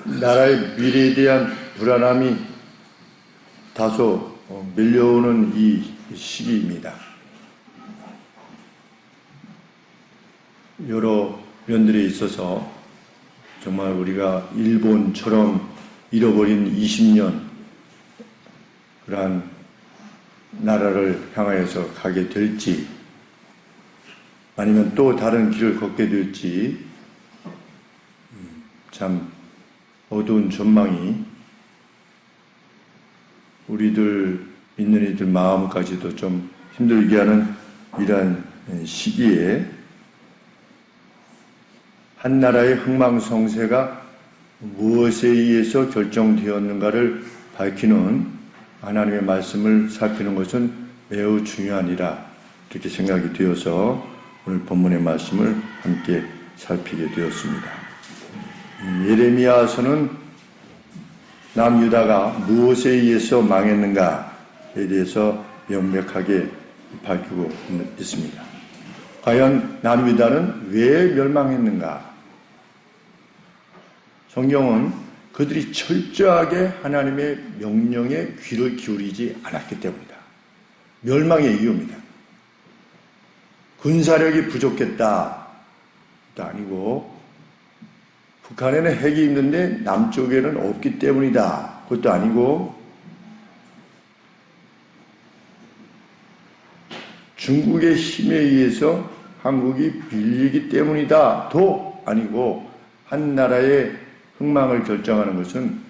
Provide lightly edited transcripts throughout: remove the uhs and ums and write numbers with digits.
나라의 미래에 대한 불안함이 다소 밀려오는 이 시기입니다. 여러 면들에 있어서 정말 우리가 일본처럼 잃어버린 20년 그러한 나라를 향하여서 가게 될지 아니면 또 다른 길을 걷게 될지 참 어두운 전망이 우리들 믿는 이들 마음까지도 좀 힘들게 하는 이러한 시기에 한 나라의 흥망성쇠가 무엇에 의해서 결정되었는가를 밝히는 하나님의 말씀을 살피는 것은 매우 중요하니라 이렇게 생각이 되어서 오늘 본문의 말씀을 함께 살피게 되었습니다. 예레미야서는 남유다가 무엇에 의해서 망했는가에 대해서 명백하게 밝히고 있습니다. 과연 남유다는 왜 멸망했는가? 성경은 그들이 철저하게 하나님의 명령에 귀를 기울이지 않았기 때문이다. 멸망의 이유입니다. 군사력이 부족했다. 도 아니고 북한에는 핵이 있는데 남쪽에는 없기 때문이다. 그것도 아니고 중국의 힘에 의해서 한국이 빌리기 때문이다. 도 아니고 한 나라의 흥망을 결정하는 것은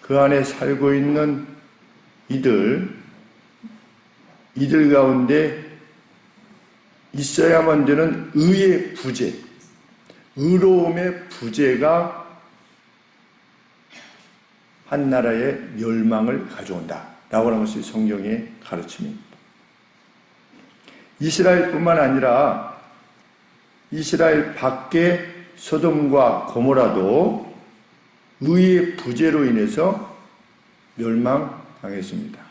그 안에 살고 있는 이들 가운데 있어야만 되는 의의 부재, 의로움의 부재가 한 나라의 멸망을 가져온다. 라고 하는 것이 성경의 가르침입니다. 이스라엘뿐만 아니라 이스라엘 밖의 소돔과 고모라도 의의 부재로 인해서 멸망당했습니다.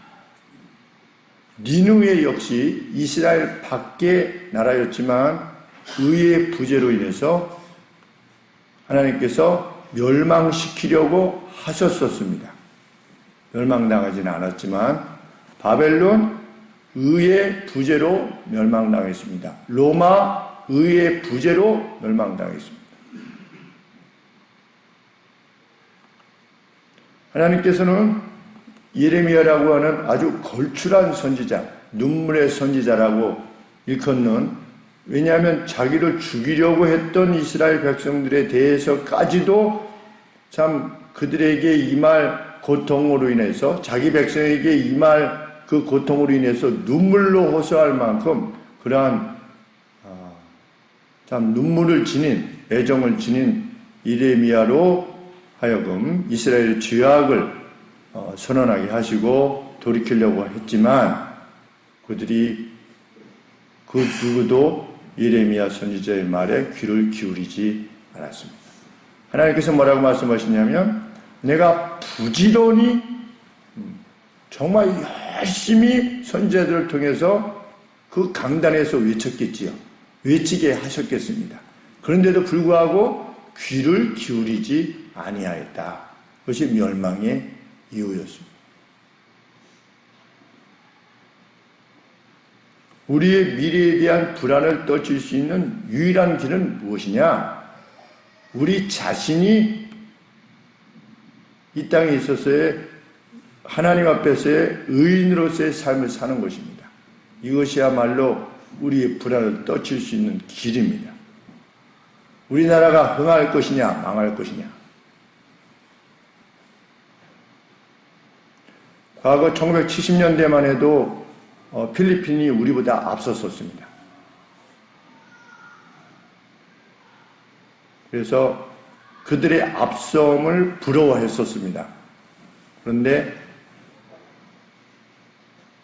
니느웨 역시 이스라엘 밖의 나라였지만 의의 부재로 인해서 하나님께서 멸망시키려고 하셨었습니다. 멸망당하지는 않았지만 바벨론 의의 부재로 멸망당했습니다. 로마 의의 부재로 멸망당했습니다. 하나님께서는 예레미야라고 하는 아주 걸출한 선지자, 눈물의 선지자라고 일컫는, 왜냐하면 자기를 죽이려고 했던 이스라엘 백성들에 대해서까지도 참 그들에게 임할 고통으로 인해서, 자기 백성에게 임할 그 고통으로 인해서 눈물로 호소할 만큼 그러한 참 눈물을 지닌, 애정을 지닌 예레미야로 하여금 이스라엘의 죄악을 선언하게 하시고 돌이키려고 했지만 그들이 그 누구도 예레미야 선지자의 말에 귀를 기울이지 않았습니다. 하나님께서 뭐라고 말씀하시냐면 내가 부지런히 정말 열심히 선지자들을 통해서 그 강단에서 외쳤겠지요. 외치게 하셨겠습니다. 그런데도 불구하고 귀를 기울이지 아니하였다. 그것이 멸망의 이유였습니다. 우리의 미래에 대한 불안을 떨칠 수 있는 유일한 길은 무엇이냐? 우리 자신이 이 땅에 있어서의 하나님 앞에서의 의인으로서의 삶을 사는 것입니다. 이것이야말로 우리의 불안을 떨칠 수 있는 길입니다. 우리나라가 흥할 것이냐 망할 것이냐. 과거 1970년대만 해도 필리핀이 우리보다 앞섰었습니다. 그래서 그들의 앞섬을 부러워했었습니다. 그런데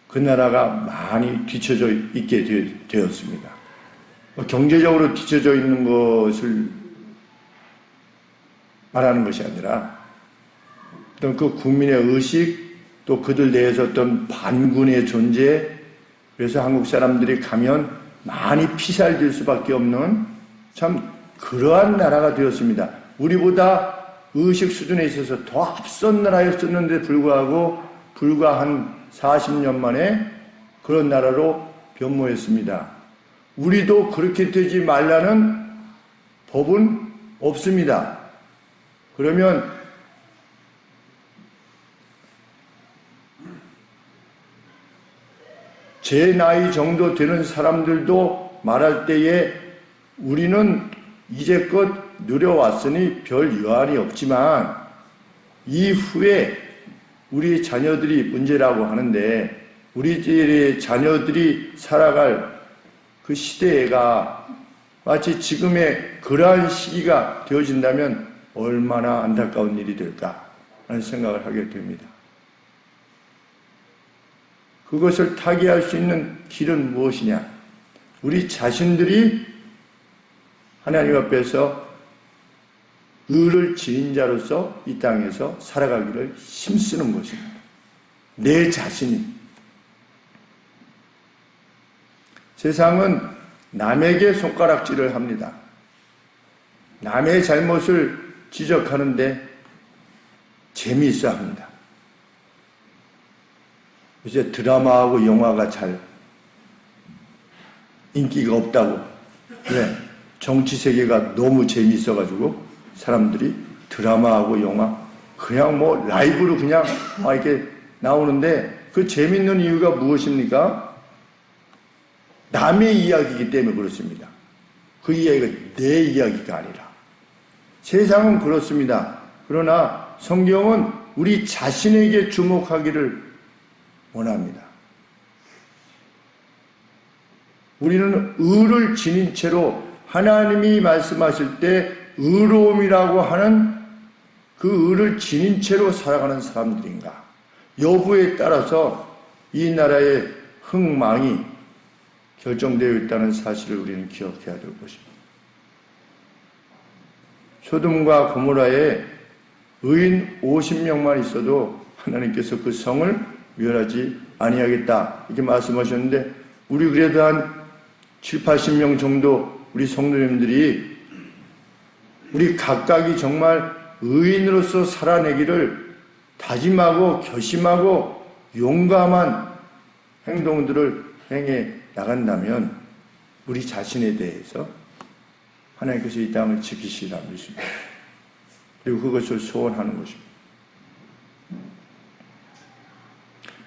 그 나라가 많이 뒤처져 있게 되었습니다. 경제적으로 뒤처져 있는 것을 말하는 것이 아니라 어떤 그 국민의 의식, 또 그들 내에서 어떤 반군의 존재, 그래서 한국 사람들이 가면 많이 피살될 수밖에 없는 참 그러한 나라가 되었습니다. 우리보다 의식 수준에 있어서 더 앞선 나라였었는데 불구하고 불과 한 40년 만에 그런 나라로 변모했습니다. 우리도 그렇게 되지 말라는 법은 없습니다. 그러면 제 나이 정도 되는 사람들도 말할 때에 우리는 이제껏 누려왔으니 별 유한이 없지만 이후에 우리 자녀들이 문제라고 하는데 우리 자녀들이 살아갈 그 시대가 마치 지금의 그러한 시기가 되어진다면 얼마나 안타까운 일이 될까 하는 생각을 하게 됩니다. 그것을 타개할 수 있는 길은 무엇이냐? 우리 자신들이 하나님 앞에서 의를 지닌 자로서 이 땅에서 살아가기를 힘쓰는 것입니다. 내 자신이. 세상은 남에게 손가락질을 합니다. 남의 잘못을 지적하는데 재미있어 합니다. 이제 드라마하고 영화가 잘 인기가 없다고. 왜? 정치 세계가 너무 재미있어가지고 사람들이 드라마하고 영화 그냥 뭐 라이브로 그냥 이렇게 나오는데 그 재밌는 이유가 무엇입니까? 남의 이야기이기 때문에 그렇습니다. 그 이야기가 내 이야기가 아니라. 세상은 그렇습니다. 그러나 성경은 우리 자신에게 주목하기를 원합니다. 우리는 의를 지닌 채로 하나님이 말씀하실 때 의로움이라고 하는 그 의를 지닌 채로 살아가는 사람들인가 여부에 따라서 이 나라의 흥망이 결정되어 있다는 사실을 우리는 기억해야 될 것입니다. 소돔과 고모라에 의인 50명만 있어도 하나님께서 그 성을 멸하지 아니하겠다 이렇게 말씀하셨는데 우리 그래도 한 7, 80명 정도 우리 성도님들이 우리 각각이 정말 의인으로서 살아내기를 다짐하고 결심하고 용감한 행동들을 행해 나간다면 우리 자신에 대해서 하나님께서 이 땅을 지키시리라 믿습니다. 그리고 그것을 소원하는 것입니다.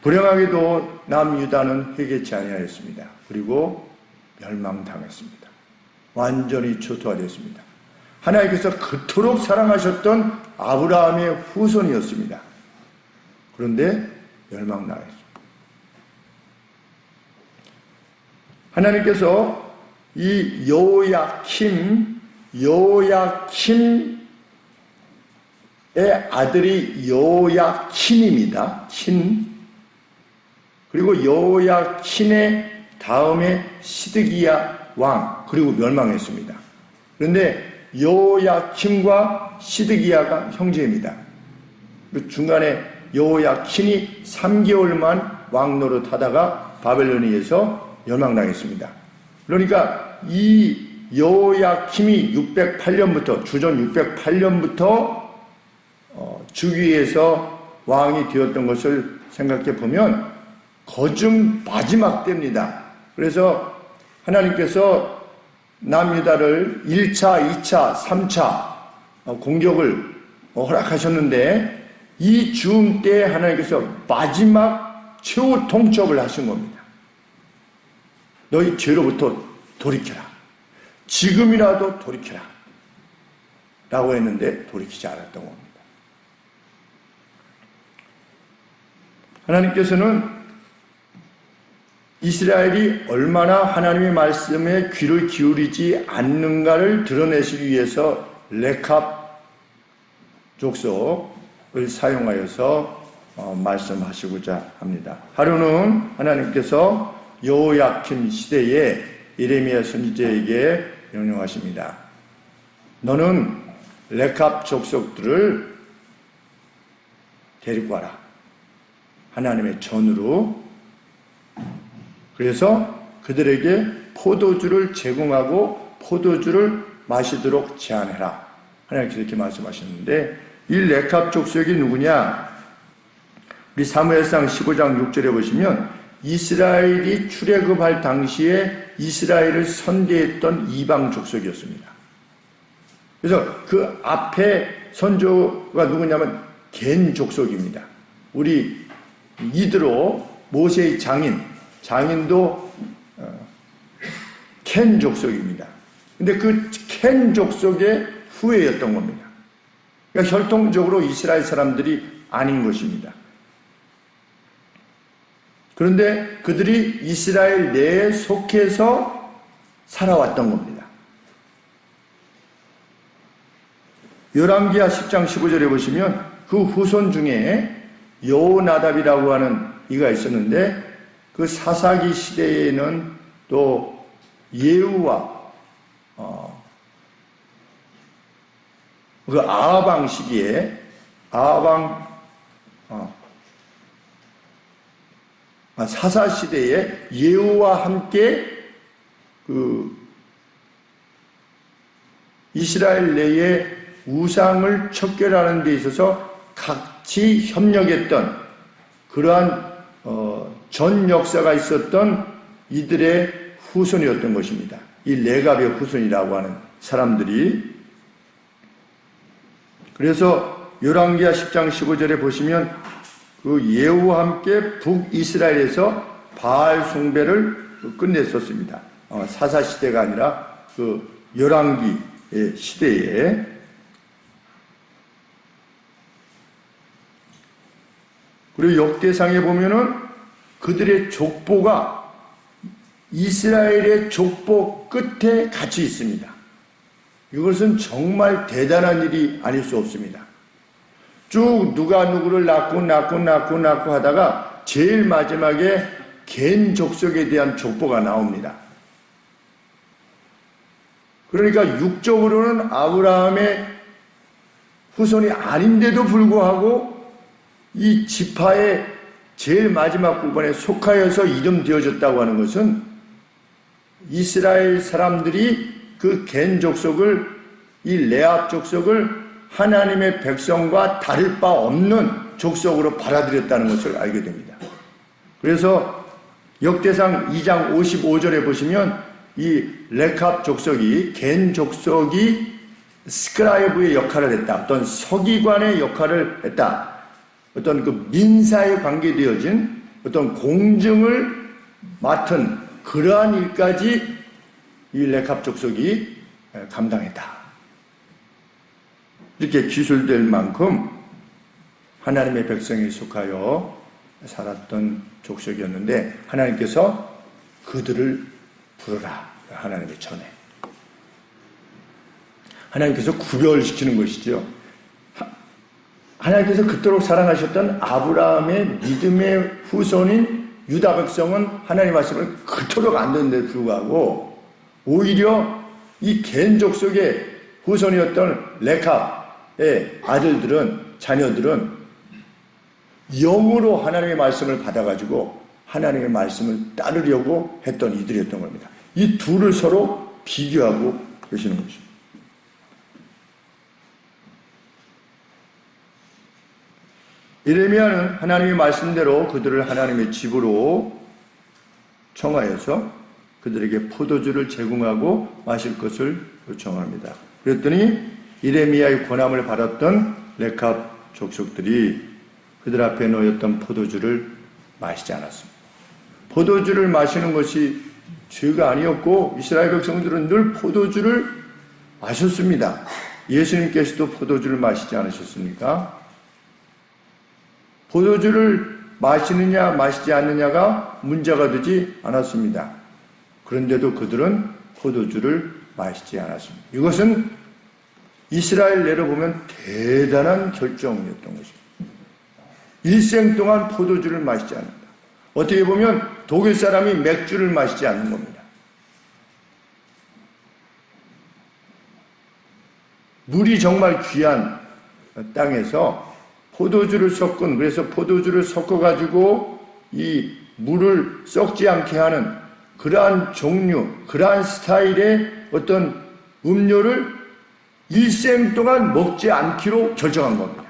불행하게도 남유다는 회개치 아니하였습니다. 그리고 멸망당했습니다. 완전히 초토화되었습니다. 하나님께서 그토록 사랑하셨던 아브라함의 후손이었습니다. 그런데 멸망당했습니다. 하나님께서 이 여호야킴의 아들이 여호야킨입니다. 그리고 여호야킨의 다음에 시드기야 왕 그리고 멸망했습니다. 그런데 여호야킴과 시드기야가 형제입니다. 그리고 중간에 여호야킨이 3개월만 왕 노릇하다가 바벨론에서 멸망당했습니다. 그러니까 이 여호야킴이 608년부터 주전 608년부터 주위에서 왕이 되었던 것을 생각해 보면 거중 마지막 때입니다. 그래서 하나님께서 남유다를 1차, 2차, 3차 공격을 허락하셨는데 이 즈음 때 하나님께서 마지막 최후 통첩을 하신 겁니다. 너희 죄로부터 돌이켜라. 지금이라도 돌이켜라. 라고 했는데 돌이키지 않았던 겁니다. 하나님께서는 이스라엘이 얼마나 하나님의 말씀에 귀를 기울이지 않는가를 드러내시기 위해서 레캅 족속을 사용하여서 말씀하시고자 합니다. 하루는 하나님께서 여호야킴 시대에 예레미야 선지자에게 명령하십니다. 너는 레캅 족속들을 데리고 와라. 하나님의 전으로. 그래서 그들에게 포도주를 제공하고 포도주를 마시도록 제안해라. 하나님께서 이렇게 말씀하셨는데 이 레캅 족속이 누구냐? 우리 사무엘상 15장 6절에 보시면 이스라엘이 출애굽할 당시에 이스라엘을 선대했던 이방 족속이었습니다. 그래서 그 앞에 선조가 누구냐면 겐 족속입니다. 우리 이드로 모세의 장인도 켄 족속입니다. 근데 그 켄 족속의 후예였던 겁니다. 그러니까 혈통적으로 이스라엘 사람들이 아닌 것입니다. 그런데 그들이 이스라엘 내에 속해서 살아왔던 겁니다. 열왕기하 10장 15절에 보시면 그 후손 중에 여호나답이라고 하는 이가 있었는데 그 사사기 시대에는 또 예후와 그 아하방 시기에 사사 시대에 예후와 함께 그 이스라엘 내에 우상을 척결하는 데 있어서 같이 협력했던 그러한 전 역사가 있었던 이들의 후손이었던 것입니다. 이 레갑의 후손이라고 하는 사람들이. 그래서 열왕기하 10장 15절에 보시면 그 예후와 함께 북이스라엘에서 바알 숭배를 끝냈었습니다. 사사 시대가 아니라 그 열왕기 시대에. 그리고 역대상에 보면은 그들의 족보가 이스라엘의 족보 끝에 같이 있습니다. 이것은 정말 대단한 일이 아닐 수 없습니다. 쭉 누가 누구를 낳고 하다가 제일 마지막에 겐 족속에 대한 족보가 나옵니다. 그러니까 육적으로는 아브라함의 후손이 아닌데도 불구하고 이 지파의 제일 마지막 부분에 속하여서 이름 되어졌다고 하는 것은 이스라엘 사람들이 그 겐 족속을, 이 레압 족속을 하나님의 백성과 다를 바 없는 족속으로 받아들였다는 것을 알게 됩니다. 그래서 역대상 2장 55절에 보시면 이 레캅 족속이, 겐 족속이 스크라이브의 역할을 했다. 어떤 서기관의 역할을 했다. 어떤 그 민사에 관계되어진 어떤 공증을 맡은 그러한 일까지 이 레캅 족속이 감당했다. 이렇게 기술될 만큼 하나님의 백성에 속하여 살았던 족속이었는데 하나님께서 그들을 부르라. 하나님의 전에. 하나님께서 구별시키는 것이죠. 하나님께서 그토록 사랑하셨던 아브라함의 믿음의 후손인 유다 백성은 하나님 말씀을 그토록 안 듣는데 불구하고 오히려 이 겐 족속의 후손이었던 레캅의 자녀들은 영으로 하나님의 말씀을 받아가지고 하나님의 말씀을 따르려고 했던 이들이었던 겁니다. 이 둘을 서로 비교하고 계시는 것입니다. 예레미야는 하나님의 말씀대로 그들을 하나님의 집으로 청하여서 그들에게 포도주를 제공하고 마실 것을 요청합니다. 그랬더니 예레미야의 권함을 받았던 레캅 족속들이 그들 앞에 놓였던 포도주를 마시지 않았습니다. 포도주를 마시는 것이 죄가 아니었고 이스라엘 백성들은 늘 포도주를 마셨습니다. 예수님께서도 포도주를 마시지 않으셨습니까? 포도주를 마시느냐 마시지 않느냐가 문제가 되지 않았습니다. 그런데도 그들은 포도주를 마시지 않았습니다. 이것은 이스라엘 내로 보면 대단한 결정이었던 것입니다. 일생 동안 포도주를 마시지 않는다. 어떻게 보면 독일 사람이 맥주를 마시지 않는 겁니다. 물이 정말 귀한 땅에서 그래서 포도주를 섞어가지고 이 물을 썩지 않게 하는 그러한 종류, 그러한 스타일의 어떤 음료를 일생 동안 먹지 않기로 결정한 겁니다.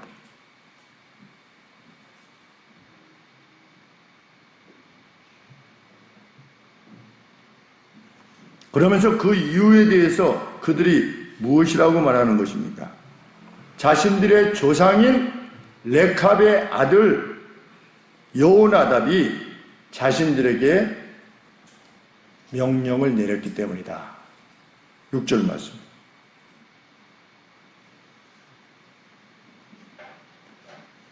그러면서 그 이유에 대해서 그들이 무엇이라고 말하는 것입니까? 자신들의 조상인 레캅의 아들 여호나답이 자신들에게 명령을 내렸기 때문이다. 6절 말씀.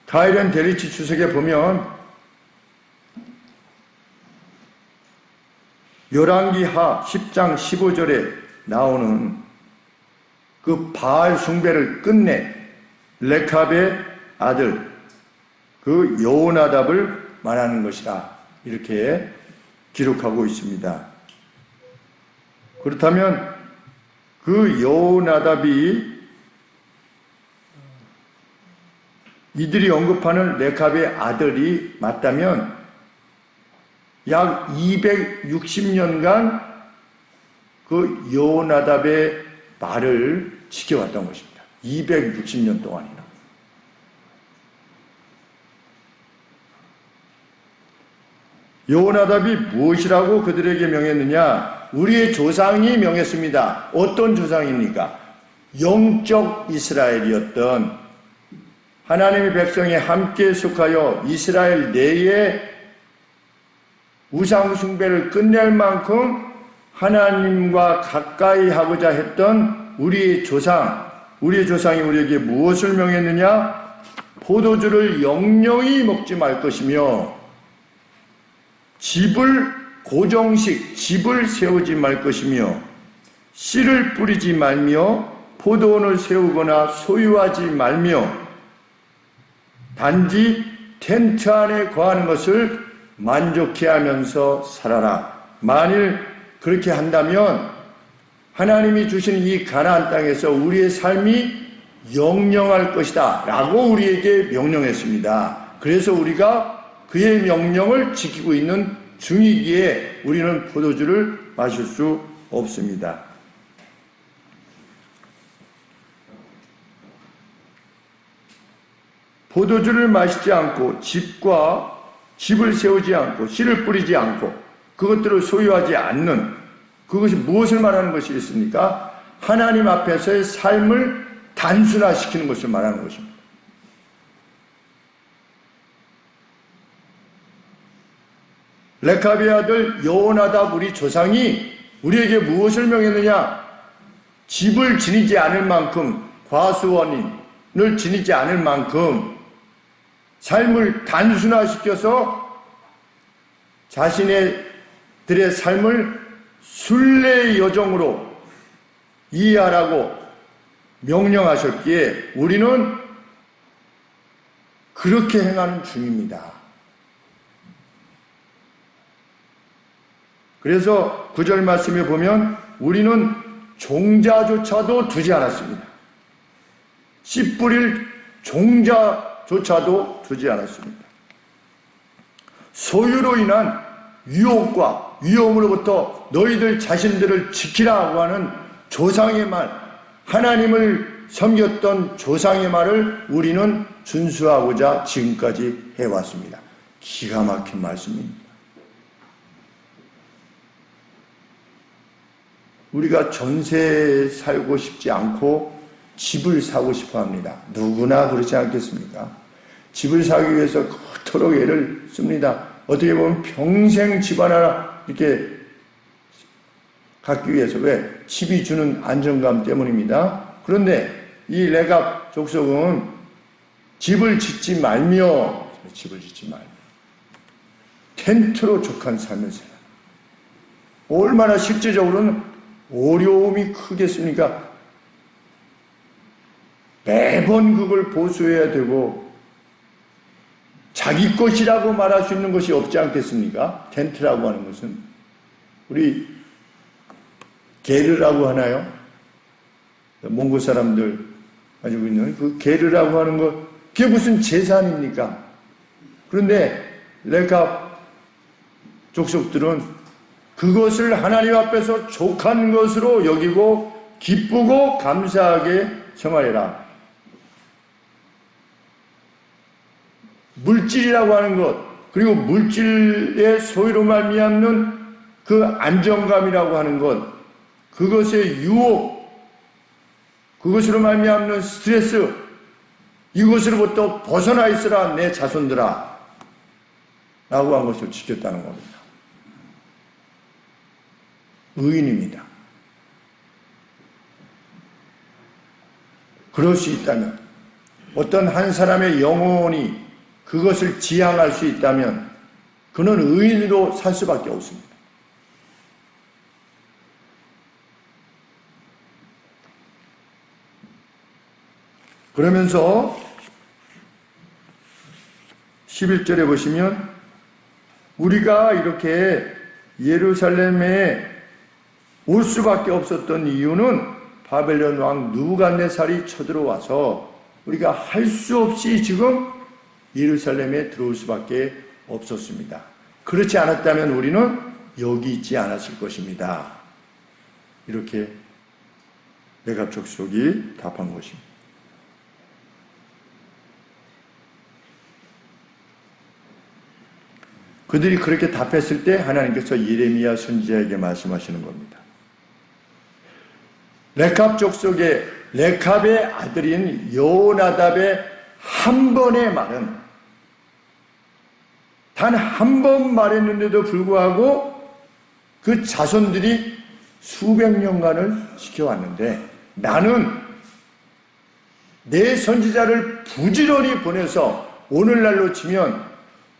가이렌 데리치 주석에 보면 열왕기하 10장 15절에 나오는 그 바알 숭배를 끝내 레캅의 아들 그 여호나답을 말하는 것이다. 이렇게 기록하고 있습니다. 그렇다면 그 여호나답이 이들이 언급하는 레캅의 아들이 맞다면 약 260년간 그 여호나답의 말을 지켜왔던 것입니다. 260년 동안이나. 여호나답이 무엇이라고 그들에게 명했느냐? 우리의 조상이 명했습니다. 어떤 조상입니까? 영적 이스라엘이었던 하나님의 백성이 함께 속하여 이스라엘 내에 우상 숭배를 끝낼 만큼 하나님과 가까이 하고자 했던 우리의 조상이 우리에게 무엇을 명했느냐? 포도주를 영영히 먹지 말 것이며 집을 세우지 말 것이며 씨를 뿌리지 말며 포도원을 세우거나 소유하지 말며 단지 텐트 안에 거하는 것을 만족해 하면서 살아라. 만일 그렇게 한다면 하나님이 주신 이 가나안 땅에서 우리의 삶이 영영할 것이다 라고 우리에게 명령했습니다. 그래서 우리가 그의 명령을 지키고 있는 중이기에 우리는 포도주를 마실 수 없습니다. 포도주를 마시지 않고 집을 세우지 않고 씨를 뿌리지 않고 그것들을 소유하지 않는 그것이 무엇을 말하는 것이겠습니까? 하나님 앞에서의 삶을 단순화시키는 것을 말하는 것입니다. 레캅의 아들 여호나답 우리 조상이 우리에게 무엇을 명했느냐? 집을 지니지 않을 만큼 과수원인을 지니지 않을 만큼 삶을 단순화시켜서 자신들의 삶을 순례의 여정으로 이해하라고 명령하셨기에 우리는 그렇게 행하는 중입니다. 그래서 9절 말씀에 보면 우리는 종자조차도 두지 않았습니다. 씨 뿌릴 종자조차도 두지 않았습니다. 소유로 인한 유혹과 위험으로부터 너희들 자신들을 지키라고 하는 조상의 말, 하나님을 섬겼던 조상의 말을 우리는 준수하고자 지금까지 해왔습니다. 기가 막힌 말씀입니다. 우리가 전세에 살고 싶지 않고 집을 사고 싶어 합니다. 누구나 그렇지 않겠습니까? 집을 사기 위해서 그토록 애를 씁니다. 어떻게 보면 평생 집 하나 이렇게 갖기 위해서. 왜? 집이 주는 안정감 때문입니다. 그런데 이 레갑 족속은 집을 짓지 말며 텐트로 족한 삶을 살아. 얼마나 실제적으로는 어려움이 크겠습니까? 매번 그걸 보수해야 되고 자기 것이라고 말할 수 있는 것이 없지 않겠습니까? 텐트라고 하는 것은. 우리 게르라고 하나요? 몽골 사람들 가지고 있는 그 게르라고 하는 것, 그게 무슨 재산입니까? 그런데 레캅 족속들은 그것을 하나님 앞에서 족한 것으로 여기고 기쁘고 감사하게 생활해라. 물질이라고 하는 것, 그리고 물질의 소유로 말미암는 그 안정감이라고 하는 것, 그것의 유혹, 그것으로 말미암는 스트레스, 이것으로부터 벗어나 있으라 내 자손들아 라고 한 것을 지켰다는 겁니다. 의인입니다. 그럴 수 있다면, 어떤 한 사람의 영혼이 그것을 지향할 수 있다면 그는 의인으로 살 수밖에 없습니다. 그러면서 11절에 보시면 우리가 이렇게 예루살렘에 올 수밖에 없었던 이유는 바벨론 왕 느부갓네살이 쳐들어와서 우리가 할 수 없이 지금 예루살렘에 들어올 수밖에 없었습니다. 그렇지 않았다면 우리는 여기 있지 않았을 것입니다. 이렇게 레갑 족속이 답한 것입니다. 그들이 그렇게 답했을 때 하나님께서 예레미야 선지자에게 말씀하시는 겁니다. 레갑 족속의 레갑의 아들인 여호나답의 한 번의 말은, 단 한 번 말했는데도 불구하고 그 자손들이 수백 년간을 지켜왔는데, 나는 내 선지자를 부지런히 보내서 오늘날로 치면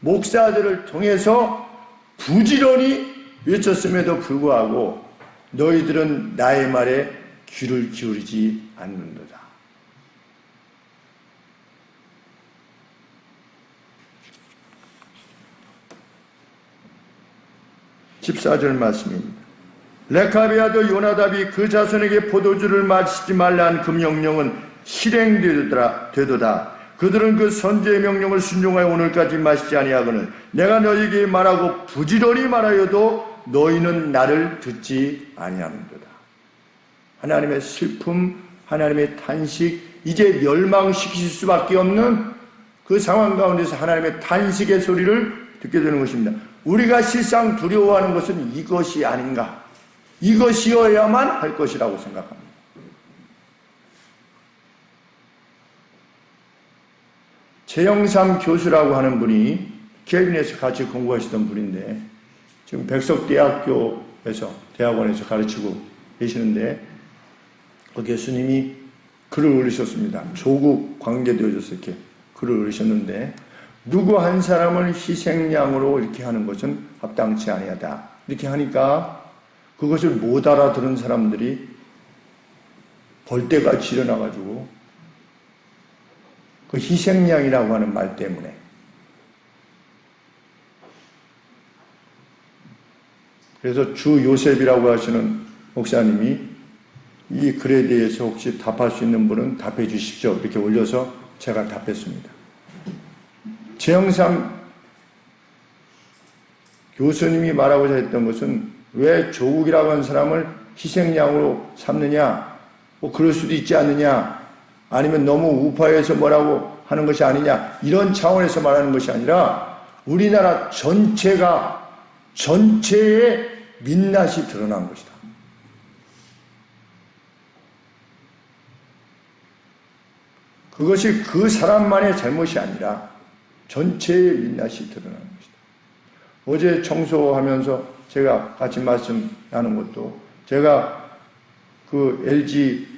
목사들을 통해서 부지런히 외쳤음에도 불구하고 너희들은 나의 말에 귀를 기울이지 않는도다. 14절 말씀입니다. 레갑의 아들 요나답이 그 자손에게 포도주를 마시지 말라는 그 명령은 실행되도다. 그들은 그 선지의 명령을 순종하여 오늘까지 마시지 아니하거늘 내가 너희에게 말하고 부지런히 말하여도 너희는 나를 듣지 아니하는도다. 하나님의 슬픔, 하나님의 탄식, 이제 멸망시킬 수밖에 없는 그 상황 가운데서 하나님의 탄식의 소리를 듣게 되는 것입니다. 우리가 실상 두려워하는 것은 이것이 아닌가, 이것이어야만 할 것이라고 생각합니다. 최영삼 교수라고 하는 분이 켈빈에서 같이 공부하시던 분인데 지금 백석대학교에서 대학원에서 가르치고 계시는데 그 교수님이 글을 올리셨습니다. 조국 관계되어져서 이렇게 글을 올리셨는데 누구 한 사람을 희생양으로 이렇게 하는 것은 합당치 아니하다. 이렇게 하니까 그것을 못 알아들은 사람들이 벌떼같이 일어나가지고 그 희생양이라고 하는 말 때문에 그래서 주 요셉이라고 하시는 목사님이 이 글에 대해서 혹시 답할 수 있는 분은 답해 주십시오. 이렇게 올려서 제가 답했습니다. 최영삼 교수님이 말하고자 했던 것은 왜 조국이라고 하는 사람을 희생양으로 삼느냐, 뭐 그럴 수도 있지 않느냐, 아니면 너무 우파해서 뭐라고 하는 것이 아니냐, 이런 차원에서 말하는 것이 아니라 우리나라 전체의 민낯이 드러난 것이다. 그것이 그 사람만의 잘못이 아니라 전체의 민낯이 드러나는 것이다. 어제 청소하면서 제가 같이 말씀 나눈 것도, 제가 그 LG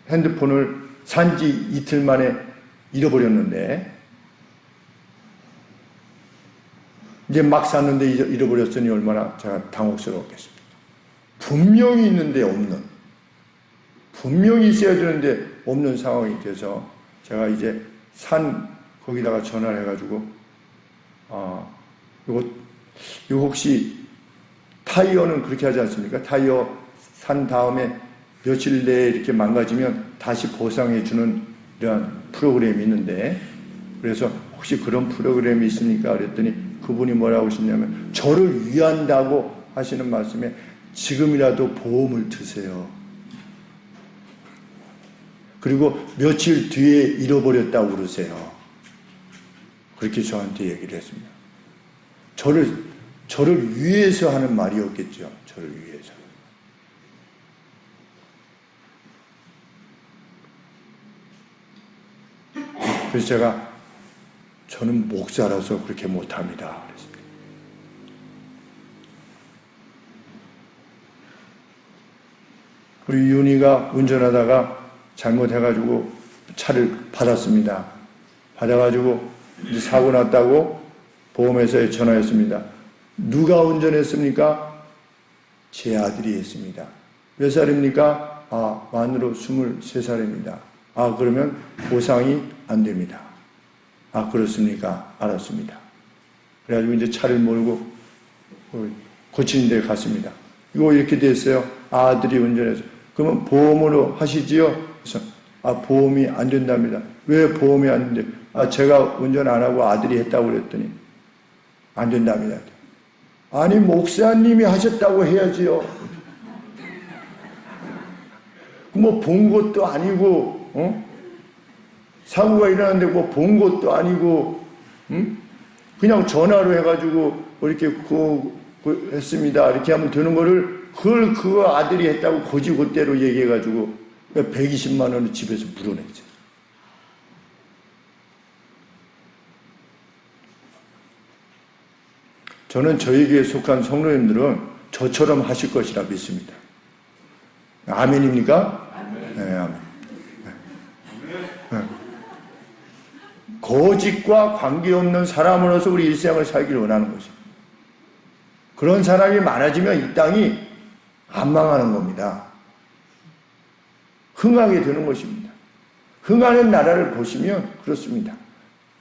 핸드폰을 산지 이틀 만에 잃어버렸는데, 이제 막 샀는데 잃어버렸으니 얼마나 제가 당혹스러웠겠습니까? 분명히 있는데 없는, 분명히 있어야 되는데 없는 상황이 돼서 제가 이제 거기다가 전화를 해가지고 이거 혹시 타이어는 그렇게 하지 않습니까? 타이어 산 다음에 며칠 내에 이렇게 망가지면 다시 보상해주는 이런 프로그램이 있는데, 그래서 혹시 그런 프로그램이 있습니까? 그랬더니 그분이 뭐라고 하시냐면 저를 위한다고 하시는 말씀에 지금이라도 보험을 드세요. 그리고 며칠 뒤에 잃어버렸다고 그러세요. 그렇게 저한테 얘기를 했습니다. 저를 위해서 하는 말이었겠죠. 저를 위해서. 그래서 저는 목사라서 그렇게 못합니다. 그랬습니다. 우리 윤희가 운전하다가 잘못해가지고 차를 받았습니다. 받아가지고 이제 사고 났다고 보험회사에 전화했습니다. 누가 운전했습니까? 제 아들이 했습니다. 몇 살입니까? 만으로 23살입니다. 그러면 보상이 안 됩니다. 그렇습니까? 알았습니다. 그래가지고 이제 차를 몰고 고치는 데 갔습니다. 이거 이렇게 됐어요. 아들이 운전해서. 그러면 보험으로 하시지요? 그래서 보험이 안 된답니다. 왜 보험이 안 된대? 제가 운전 안 하고 아들이 했다고 그랬더니 안 된답니다. 아니 목사님이 하셨다고 해야지요. 뭐 본 것도 아니고 사고가 일어났는데 뭐 본 것도 아니고 그냥 전화로 해가지고 이렇게 했습니다. 이렇게 하면 되는 거를 그거 아들이 했다고 고지고대로 얘기해가지고 120만 원을 집에서 물어냈어요. 저는 저에게 속한 성도님들은 저처럼 하실 것이라 믿습니다. 아멘입니까? 아멘. 네, 아멘. 네. 거짓과 관계없는 사람으로서 우리 일생을 살기를 원하는 것입니다. 그런 사람이 많아지면 이 땅이 안 망하는 겁니다. 흥하게 되는 것입니다. 흥하는 나라를 보시면 그렇습니다.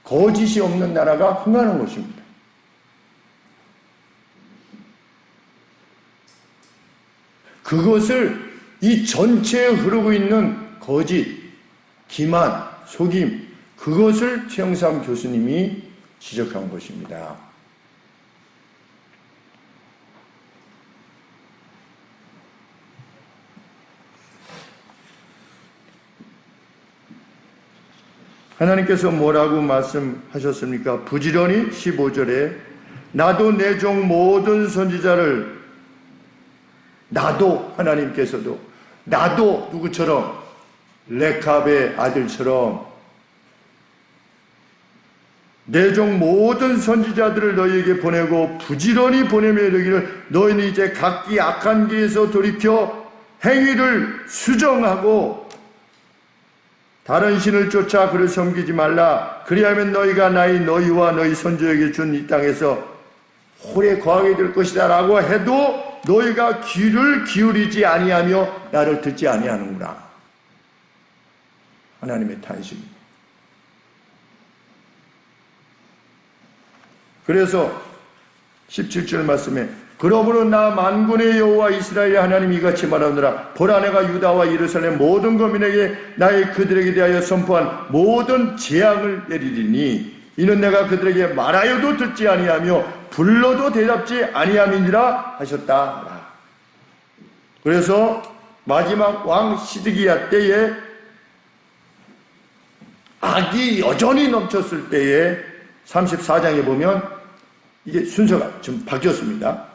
거짓이 없는 나라가 흥하는 것입니다. 그것을 이 전체에 흐르고 있는 거짓, 기만, 속임, 그것을 최영삼 교수님이 지적한 것입니다. 하나님께서 뭐라고 말씀하셨습니까? 부지런히 15절에 나도 내 종 모든 선지자를 나도 하나님께서도 나도 누구처럼 레캅의 아들처럼 내 종 모든 선지자들을 너희에게 보내고 부지런히 보내며 이르기를 너희는 이제 각기 악한 길에서 돌이켜 행위를 수정하고 다른 신을 쫓아 그를 섬기지 말라. 그리하면 너희가 너희와 너희 선조에게 준 이 땅에서 오래 거하게 될 것이다 라고 해도 너희가 귀를 기울이지 아니하며 나를 듣지 아니하는구나. 하나님의 탄식입니다. 그래서 17절 말씀에 그러므로 나 만군의 여호와 이스라엘의 하나님이 이같이 말하노라. 보라 내가 유다와 예루살렘 모든 거민에게 나의 그들에게 대하여 선포한 모든 재앙을 내리리니 이는 내가 그들에게 말하여도 듣지 아니하며 불러도 대답지 아니함이니라 하셨다. 그래서 마지막 왕 시드기야 때에 악이 여전히 넘쳤을 때에 34장에 보면 이게 순서가 좀 바뀌었습니다.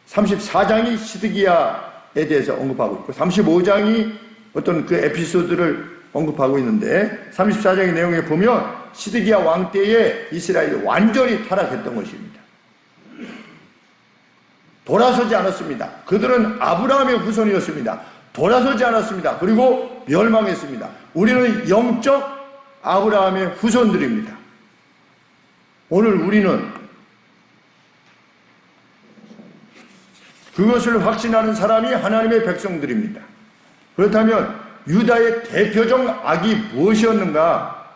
34장이 시드기야에 대해서 언급하고 있고 35장이 어떤 그 에피소드를 언급하고 있는데 34장의 내용에 보면 시드기야 왕 때에 이스라엘이 완전히 타락했던 것입니다. 돌아서지 않았습니다. 그들은 아브라함의 후손이었습니다. 돌아서지 않았습니다. 그리고 멸망했습니다. 우리는 영적 아브라함의 후손들입니다. 오늘 우리는 그것을 확신하는 사람이 하나님의 백성들입니다. 그렇다면 유다의 대표적 악이 무엇이었는가?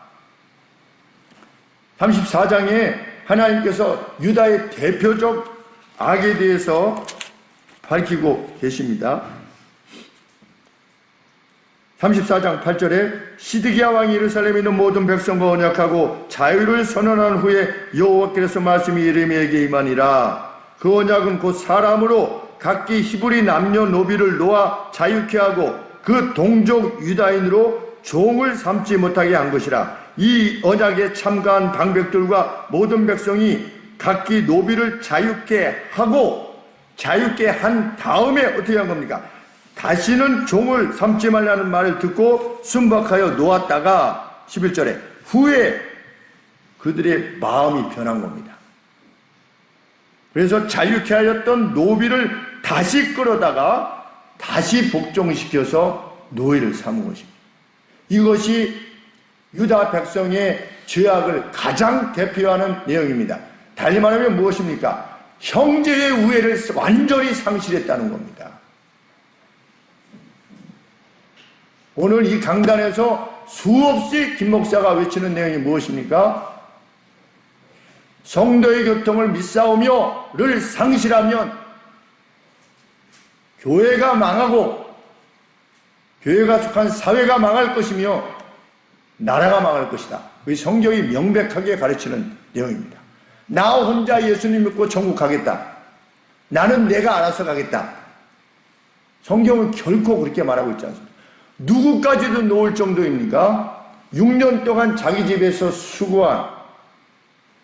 34장에 하나님께서 유다의 대표적 악에 대해서 밝히고 계십니다. 34장 8절에 시드기야 왕이 예루살렘에 있는 모든 백성과 언약하고 자유를 선언한 후에 여호와께서 말씀이 예레미야에게 임하니라. 그 언약은 곧 사람으로 각기 히브리 남녀 노비를 놓아 자유케 하고 그 동족 유다인으로 종을 삼지 못하게 한 것이라. 이 언약에 참가한 방백들과 모든 백성이 각기 노비를 자유케 한 다음에 어떻게 한 겁니까? 다시는 종을 삼지 말라는 말을 듣고 순박하여 놓았다가 11절에 후에 그들의 마음이 변한 겁니다. 그래서 자유케 하였던 노비를 다시 끌어다가 다시 복종시켜서 노예를 삼은 것입니다. 이것이 유다 백성의 죄악을 가장 대표하는 내용입니다. 달리 말하면 무엇입니까? 형제의 우애를 완전히 상실했다는 겁니다. 오늘 이 강단에서 수없이 김 목사가 외치는 내용이 무엇입니까? 성도의 교통을 믿사오며를 상실하면 교회가 망하고 교회가 속한 사회가 망할 것이며 나라가 망할 것이다. 그 성경이 명백하게 가르치는 내용입니다. 나 혼자 예수님 믿고 천국 가겠다. 나는 내가 알아서 가겠다. 성경은 결코 그렇게 말하고 있지 않습니다. 누구까지도 놓을 정도입니까? 6년 동안 자기 집에서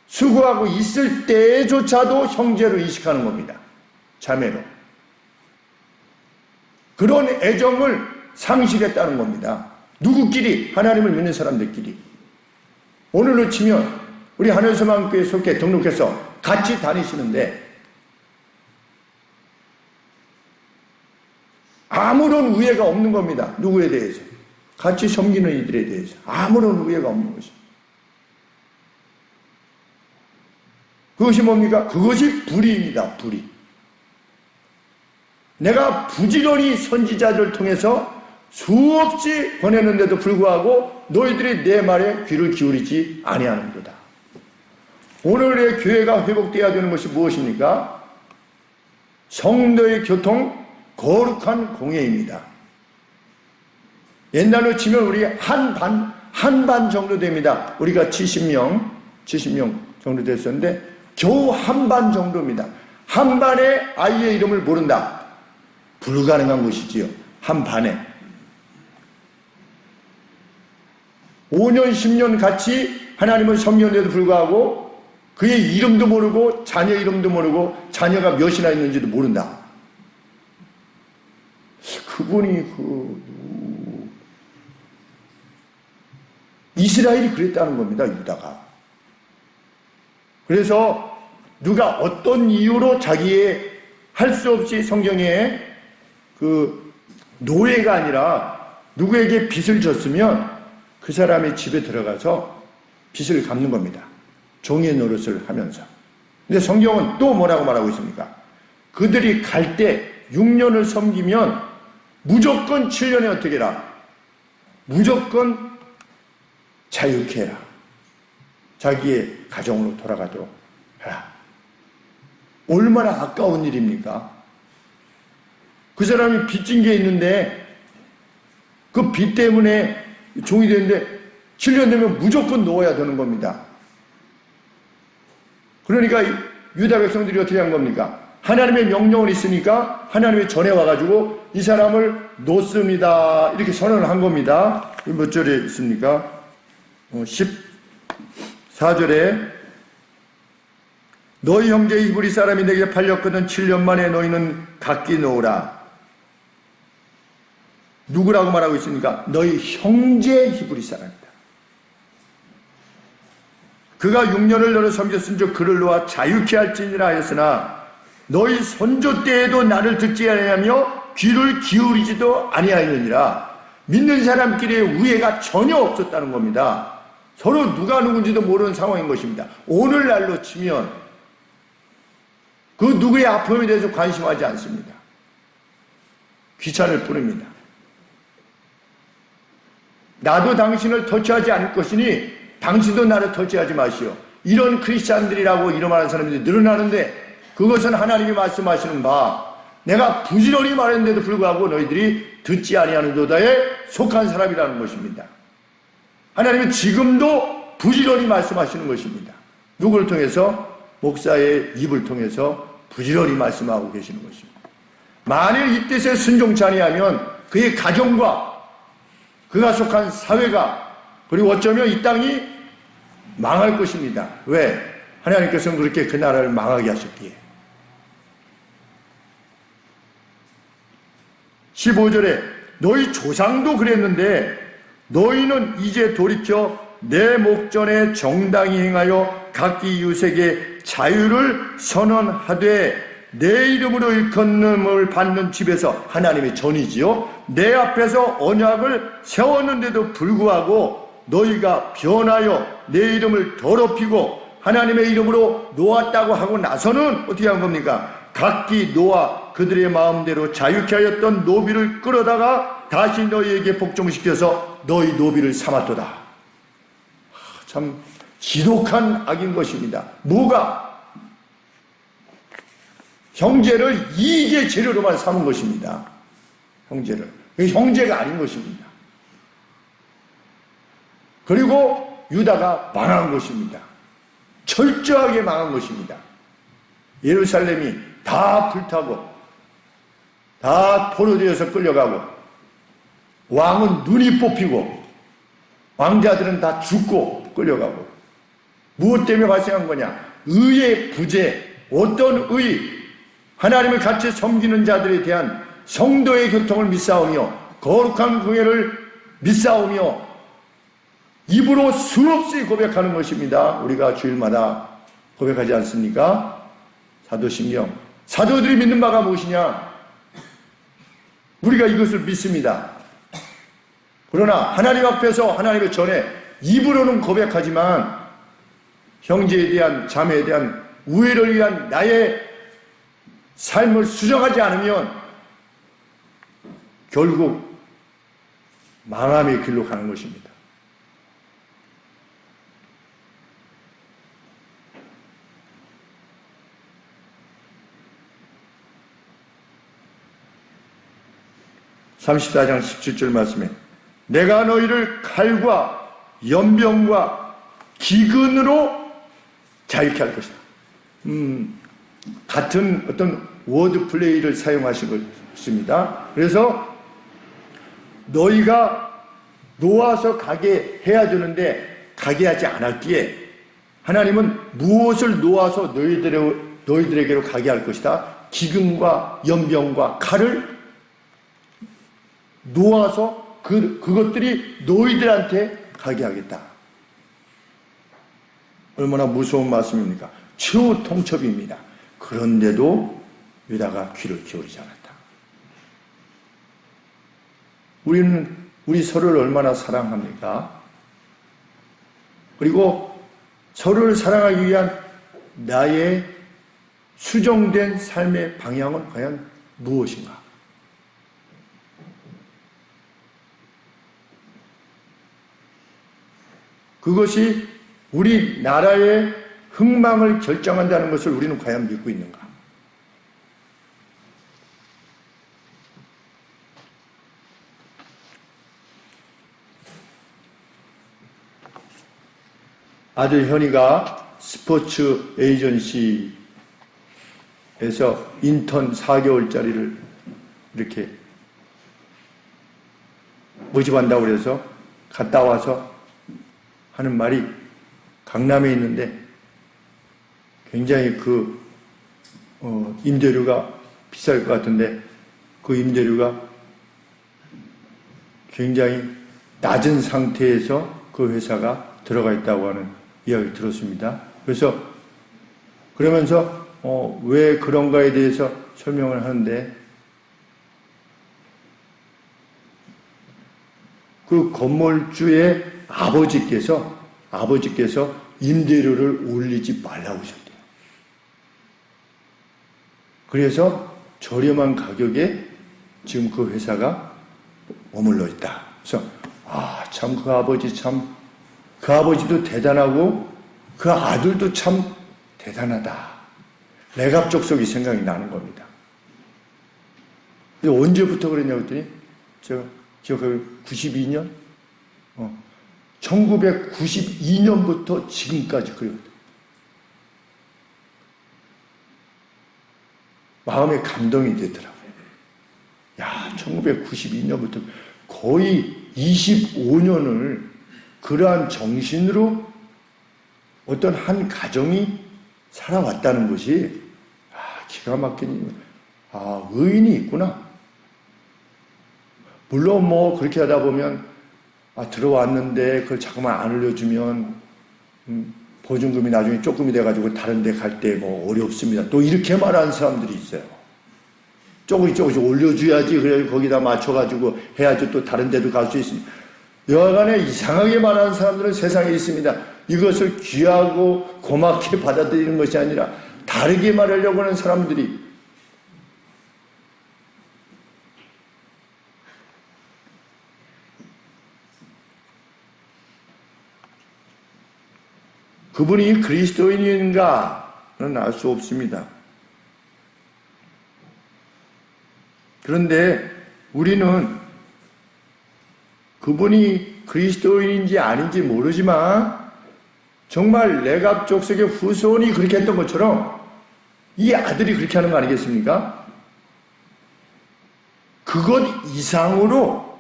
수고하고 있을 때조차도 형제로 인식하는 겁니다. 자매로. 그런 애정을 상실했다는 겁니다. 누구끼리? 하나님을 믿는 사람들끼리. 오늘로 치면 우리 하늘소망교회 속해 등록해서 같이 다니시는데 아무런 우애가 없는 겁니다. 누구에 대해서? 같이 섬기는 이들에 대해서 아무런 우애가 없는 것입니다. 그것이 뭡니까? 그것이 불의입니다. 불의. 내가 부지런히 선지자들을 통해서 수없이 보내는데도 불구하고 너희들이 내 말에 귀를 기울이지 아니하는도다. 오늘의 교회가 회복되어야 되는 것이 무엇입니까? 성도의 교통, 거룩한 공예입니다. 옛날로 치면 우리 한 반 정도 됩니다. 우리가 70명 정도 됐었는데 겨우 한 반 정도입니다. 한 반의 아이의 이름을 모른다. 불가능한 것이지요. 한 반에. 5년, 10년 같이 하나님을 섬겼는데도 불구하고 그의 이름도 모르고 자녀 이름도 모르고 자녀가 몇이나 있는지도 모른다. 그분이 이스라엘이 그랬다는 겁니다. 유다가. 그래서 누가 어떤 이유로 자기의 할 수 없이 성경에 그 노예가 아니라 누구에게 빚을 졌으면 그 사람의 집에 들어가서 빚을 갚는 겁니다. 종의 노릇을 하면서. 근데 성경은 또 뭐라고 말하고 있습니까? 그들이 갈 때 6년을 섬기면 무조건 7년에 어떻게 해라? 무조건 자유케 해라. 자기의 가정으로 돌아가도록 하라. 얼마나 아까운 일입니까? 그 사람이 빚진 게 있는데 그 빚 때문에 종이 되는데 7년 되면 무조건 놓아야 되는 겁니다. 그러니까 유다 백성들이 어떻게 한 겁니까? 하나님의 명령을 있으니까 하나님의 전에 와가지고 이 사람을 놓습니다. 이렇게 선언을 한 겁니다. 몇 절에 있습니까? 14절에 너희 형제 히브리 사람이 내게 팔렸거든 7년 만에 너희는 각기 놓으라. 누구라고 말하고 있습니까? 너희 형제 히브리 사람이다. 그가 6년을 너를 섬겼은즉 그를 놓아 자유케 할지니라 하였으나 너희 선조 때에도 나를 듣지 아니하며 귀를 기울이지도 아니하였느니라. 믿는 사람끼리의 우애가 전혀 없었다는 겁니다. 서로 누가 누군지도 모르는 상황인 것입니다. 오늘날로 치면 그 누구의 아픔에 대해서 관심하지 않습니다. 귀찮을 뿐입니다. 나도 당신을 터치하지 않을 것이니 당신도 나를 터치하지 마시오. 이런 크리스찬들이라고 이름하는 사람들이 늘어나는데 그것은 하나님이 말씀하시는 바 내가 부지런히 말했는데도 불구하고 너희들이 듣지 아니하는도다에 속한 사람이라는 것입니다. 하나님은 지금도 부지런히 말씀하시는 것입니다. 누구를 통해서? 목사의 입을 통해서 부지런히 말씀하고 계시는 것입니다. 만일 이 뜻에 순종치 아니하면 그의 가정과 그가 속한 사회가, 그리고 어쩌면 이 땅이 망할 것입니다. 왜? 하나님께서는 그렇게 그 나라를 망하게 하셨기에. 15절에 너희 조상도 그랬는데 너희는 이제 돌이켜 내 목전에 정당히 행하여 각기 이웃에게 자유를 선언하되 내 이름으로 일컫음을 받는 집에서, 하나님의 전이지요, 내 앞에서 언약을 세웠는데도 불구하고 너희가 변하여 내 이름을 더럽히고 하나님의 이름으로 놓았다고 하고 나서는 어떻게 한 겁니까? 각기 놓아 그들의 마음대로 자유케 하였던 노비를 끌어다가 다시 너희에게 복종시켜서 너희 노비를 삼았도다. 참 지독한 악인 것입니다. 뭐가? 형제를 이익의 재료로만 삼은 것입니다. 형제를. 형제가 아닌 것입니다. 그리고 유다가 망한 것입니다. 철저하게 망한 것입니다. 예루살렘이 다 불타고 다 포로되어서 끌려가고 왕은 눈이 뽑히고 왕자들은 다 죽고 끌려가고. 무엇 때문에 발생한 거냐? 의의 부재. 어떤 의? 하나님을 같이 섬기는 자들에 대한 성도의 교통을 믿사오며 거룩한 공예를 믿사오며 입으로 수없이 고백하는 것입니다. 우리가 주일마다 고백하지 않습니까? 사도신경. 사도들이 믿는 바가 무엇이냐? 우리가 이것을 믿습니다. 그러나 하나님 앞에서, 하나님의 전에 입으로는 고백하지만 형제에 대한, 자매에 대한 우애를 위한 나의 삶을 수정하지 않으면 결국 망함의 길로 가는 것입니다. (34장 17절) 말씀에 내가 너희를 칼과 연병과 기근으로 자유케 할 것이다. 같은 어떤 워드 플레이를 사용하신 것입니다. 그래서 너희가 놓아서 가게 해야 되는데 가게 하지 않았기에 하나님은 무엇을 놓아서 너희들에게로 가게 할 것이다. 기근과 연병과 칼을 놓아서 그것들이 너희들한테 가게 하겠다. 얼마나 무서운 말씀입니까? 최후 통첩입니다. 그런데도 유다가 귀를 기울이지 않았다. 우리는 우리 서로를 얼마나 사랑합니까? 그리고 서로를 사랑하기 위한 나의 수정된 삶의 방향은 과연 무엇인가? 그것이 우리 나라의 흥망을 결정한다는 것을 우리는 과연 믿고 있는가? 아들 현이가 스포츠 에이전시에서 인턴 4개월짜리를 이렇게 모집한다고 그래서 갔다 와서 하는 말이, 강남에 있는데 굉장히 임대료가 비쌀 것 같은데 그 임대료가 굉장히 낮은 상태에서 그 회사가 들어가 있다고 하는 이야기를 들었습니다. 그러면서 왜 그런가에 대해서 설명을 하는데, 그 건물주의 아버지께서 임대료를 올리지 말라고 하셨대요. 그래서 저렴한 가격에 지금 그 회사가 머물러 있다. 그래서 참 그 아버지도 대단하고 그 아들도 참 대단하다. 레갑족속이 생각이 나는 겁니다. 근데 언제부터 그랬냐고 했더니 제가 기억하기로 92년? 1992년부터 지금까지 그래요. 마음에 감동이 되더라고요. 1992년부터 거의 25년을 그러한 정신으로 어떤 한 가정이 살아왔다는 것이 기가 막힌 의인이 있구나. 물론 뭐 그렇게 하다 보면 들어왔는데 그걸 자꾸만 안 올려주면 보증금이 나중에 조금이 돼가지고 다른 데 갈 때 뭐 어렵습니다. 또 이렇게 말하는 사람들이 있어요. 조금씩 올려줘야지 그래 거기다 맞춰가지고 해야지 또 다른 데도 갈 수 있습니다. 여하간에 이상하게 말하는 사람들은 세상에 있습니다. 이것을 귀하고 고맙게 받아들이는 것이 아니라 다르게 말하려고 하는 사람들이 그분이 그리스도인인가는 알 수 없습니다. 그런데 우리는 그분이 그리스도인인지 아닌지 모르지만 정말 레갑 족속의 후손이 그렇게 했던 것처럼 이 아들이 그렇게 하는 거 아니겠습니까? 그것 이상으로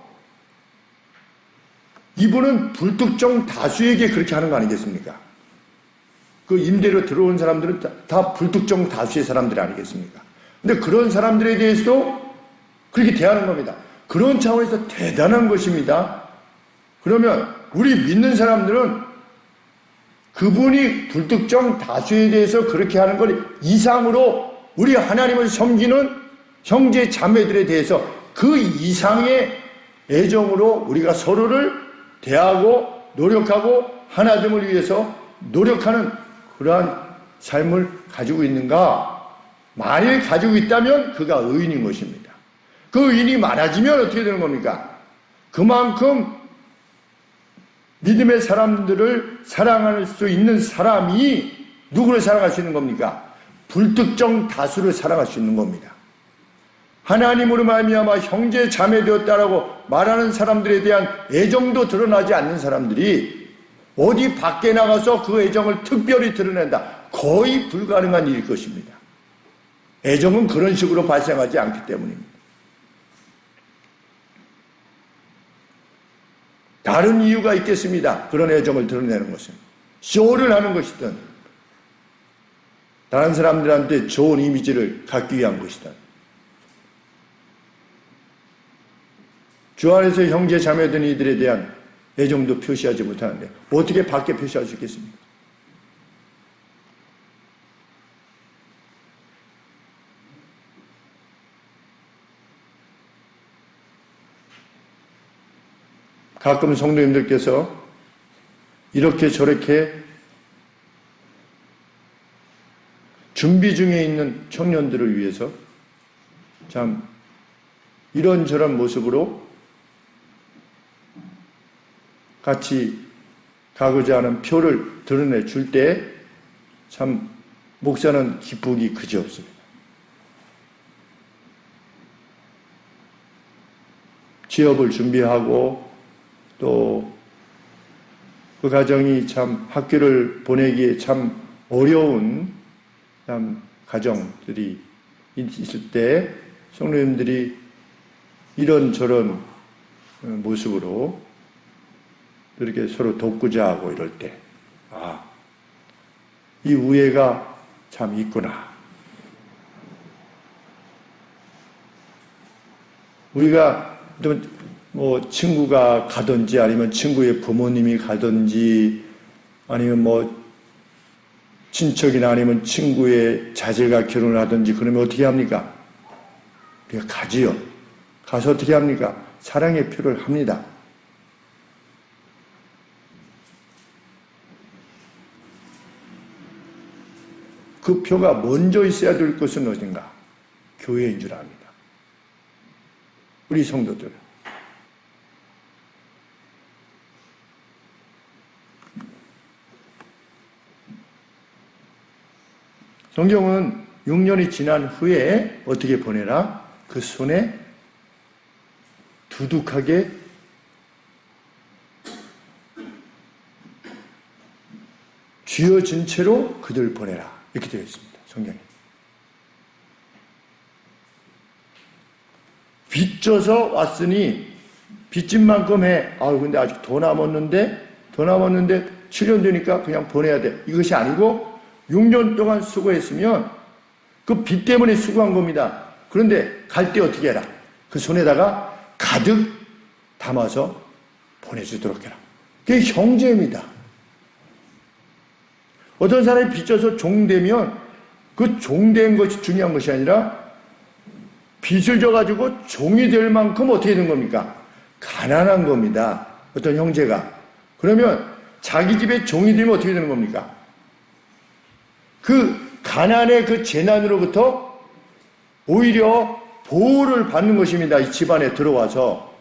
이분은 불특정 다수에게 그렇게 하는 거 아니겠습니까? 그 임대로 들어온 사람들은 다 불특정 다수의 사람들이 아니겠습니까? 근데 그런 사람들에 대해서도 그렇게 대하는 겁니다. 그런 차원에서 대단한 것입니다. 그러면 우리 믿는 사람들은 그분이 불특정 다수에 대해서 그렇게 하는 것 이상으로 우리 하나님을 섬기는 형제 자매들에 대해서 그 이상의 애정으로 우리가 서로를 대하고 노력하고 하나됨을 위해서 노력하는 그러한 삶을 가지고 있는가? 만일 가지고 있다면 그가 의인인 것입니다. 그 의인이 많아지면 어떻게 되는 겁니까? 그만큼 믿음의 사람들을 사랑할 수 있는 사람이 누구를 사랑할 수 있는 겁니까? 불특정 다수를 사랑할 수 있는 겁니다. 하나님으로 말미암아 형제 자매 되었다라고 말하는 사람들에 대한 애정도 드러나지 않는 사람들이 어디 밖에 나가서 그 애정을 특별히 드러낸다. 거의 불가능한 일일 것입니다. 애정은 그런 식으로 발생하지 않기 때문입니다. 다른 이유가 있겠습니다. 그런 애정을 드러내는 것은. 쇼를 하는 것이든 다른 사람들한테 좋은 이미지를 갖기 위한 것이든 주 안에서 형제 자매된 이들에 대한 애정도 표시하지 못하는데 어떻게 밖에 표시할 수 있겠습니까? 가끔 성도님들께서 이렇게 저렇게 준비 중에 있는 청년들을 위해서 참 이런저런 모습으로 같이 가고자 하는 표를 드러내 줄 때 참 목사는 기쁘기 그지없습니다. 취업을 준비하고 또 그 가정이 참 학교를 보내기에 참 어려운 참 가정들이 있을 때 성도님들이 이런저런 모습으로 이렇게 서로 돕고자 하고 이럴 때, 이 우애가 참 있구나. 우리가 뭐 친구가 가든지 아니면 친구의 부모님이 가든지 아니면 뭐 친척이나 아니면 친구의 자제가 결혼을 하든지 그러면 어떻게 합니까? 우리가 가지요. 가서 어떻게 합니까? 사랑의 표를 합니다. 그 표가 먼저 있어야 될 것은 어딘가? 교회인 줄 압니다. 우리 성도들. 성경은 6년이 지난 후에 어떻게 보내라? 그 손에 두둑하게 쥐어진 채로 그들 보내라. 이렇게 되어 있습니다. 성경에. 빚져서 왔으니 빚진 만큼 해. 근데 아직 더 남았는데 7년 되니까 그냥 보내야 돼. 이것이 아니고 6년 동안 수고했으면 그 빚 때문에 수고한 겁니다. 그런데 갈 때 어떻게 해라? 그 손에다가 가득 담아서 보내주도록 해라. 그게 형제입니다. 어떤 사람이 빚져서 종되면 그 종된 것이 중요한 것이 아니라 빚을 져가지고 종이 될 만큼 어떻게 된 겁니까? 가난한 겁니다. 어떤 형제가. 그러면 자기 집에 종이 되면 어떻게 되는 겁니까? 그 가난의 그 재난으로부터 오히려 보호를 받는 것입니다. 이 집안에 들어와서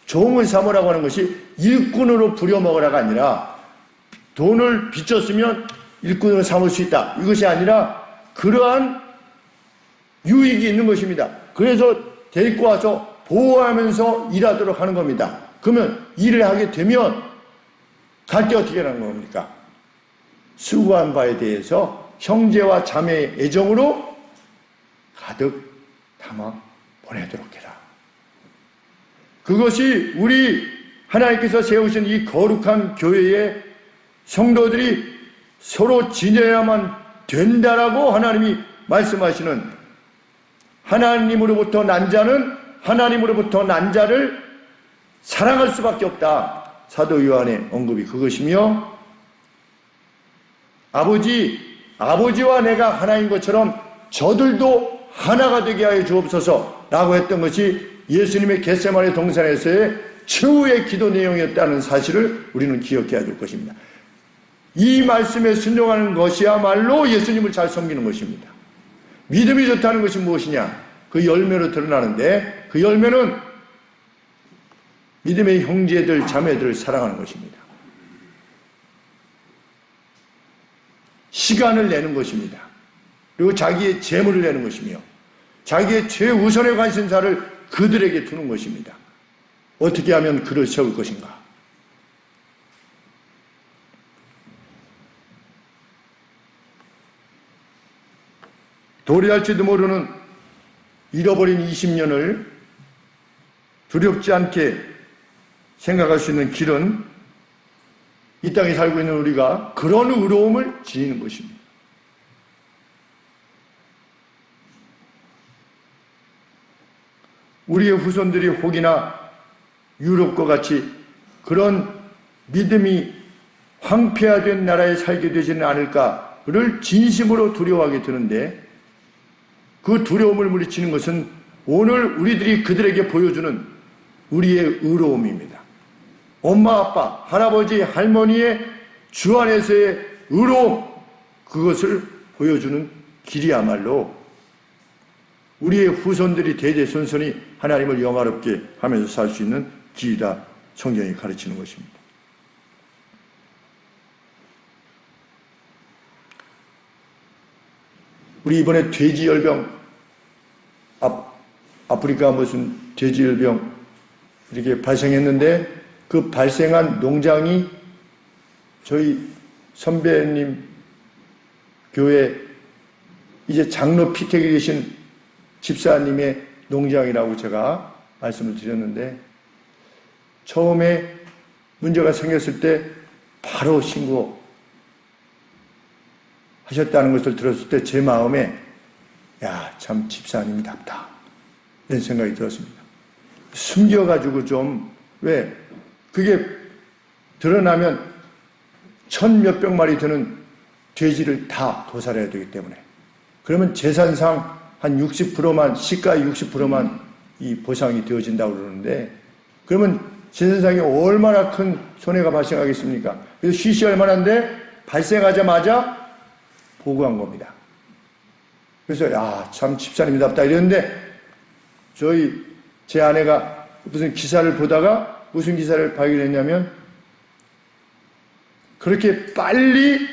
종을 삼으라고 하는 것이 일꾼으로 부려먹으라가 아니라 돈을 빚졌으면 일꾼으로 삼을 수 있다. 이것이 아니라 그러한 유익이 있는 것입니다. 그래서 데리고 와서 보호하면서 일하도록 하는 겁니다. 그러면 일을 하게 되면 갈 때 어떻게 하는 겁니까? 수고한 바에 대해서 형제와 자매의 애정으로 가득 담아 보내도록 해라. 그것이 우리 하나님께서 세우신 이 거룩한 교회의 성도들이 서로 지내야만 된다라고 하나님이 말씀하시는, 하나님으로부터 난 자는 하나님으로부터 난 자를 사랑할 수밖에 없다. 사도 요한의 언급이 그것이며, 아버지와 내가 하나인 것처럼 저들도 하나가 되게 하여 주옵소서 라고 했던 것이 예수님의 겟세마네 동산에서의 최후의 기도 내용이었다는 사실을 우리는 기억해야 될 것입니다. 이 말씀에 순종하는 것이야말로 예수님을 잘 섬기는 것입니다. 믿음이 좋다는 것이 무엇이냐? 그 열매로 드러나는데, 그 열매는 믿음의 형제들, 자매들을 사랑하는 것입니다. 시간을 내는 것입니다. 그리고 자기의 재물을 내는 것이며 자기의 최우선의 관심사를 그들에게 두는 것입니다. 어떻게 하면 그를 세울 것인가? 도래할지도 모르는 잃어버린 20년을 두렵지 않게 생각할 수 있는 길은 이 땅에 살고 있는 우리가 그런 의로움을 지니는 것입니다. 우리의 후손들이 혹이나 유럽과 같이 그런 믿음이 황폐화된 나라에 살게 되지는 않을까를 진심으로 두려워하게 되는데, 그 두려움을 물리치는 것은 오늘 우리들이 그들에게 보여주는 우리의 의로움입니다. 엄마, 아빠, 할아버지, 할머니의 주 안에서의 의로움, 그것을 보여주는 길이야말로 우리의 후손들이 대대손손이 하나님을 영화롭게 하면서 살 수 있는 길이다. 성경이 가르치는 것입니다. 우리 이번에 돼지열병, 아프리카 무슨 돼지열병 이렇게 발생했는데, 그 발생한 농장이 저희 선배님 교회 이제 장로 피택에 계신 집사님의 농장이라고 제가 말씀을 드렸는데, 처음에 문제가 생겼을 때 바로 신고하셨다는 것을 들었을 때 제 마음에 참 집사님답다 이런 생각이 들었습니다. 숨겨가지고 왜 그게 드러나면 1,000몇백 마리 되는 돼지를 다 도살해야 되기 때문에, 그러면 재산상 한 60%만, 시가의 60%만 이 보상이 되어진다고 그러는데, 그러면 재산상에 얼마나 큰 손해가 발생하겠습니까? 그래서 쉬쉬할 만한데 발생하자마자 보고한 겁니다. 그래서 참 집사님답다 이랬는데, 제 아내가 무슨 기사를 보다가 무슨 기사를 발견했냐면, 그렇게 빨리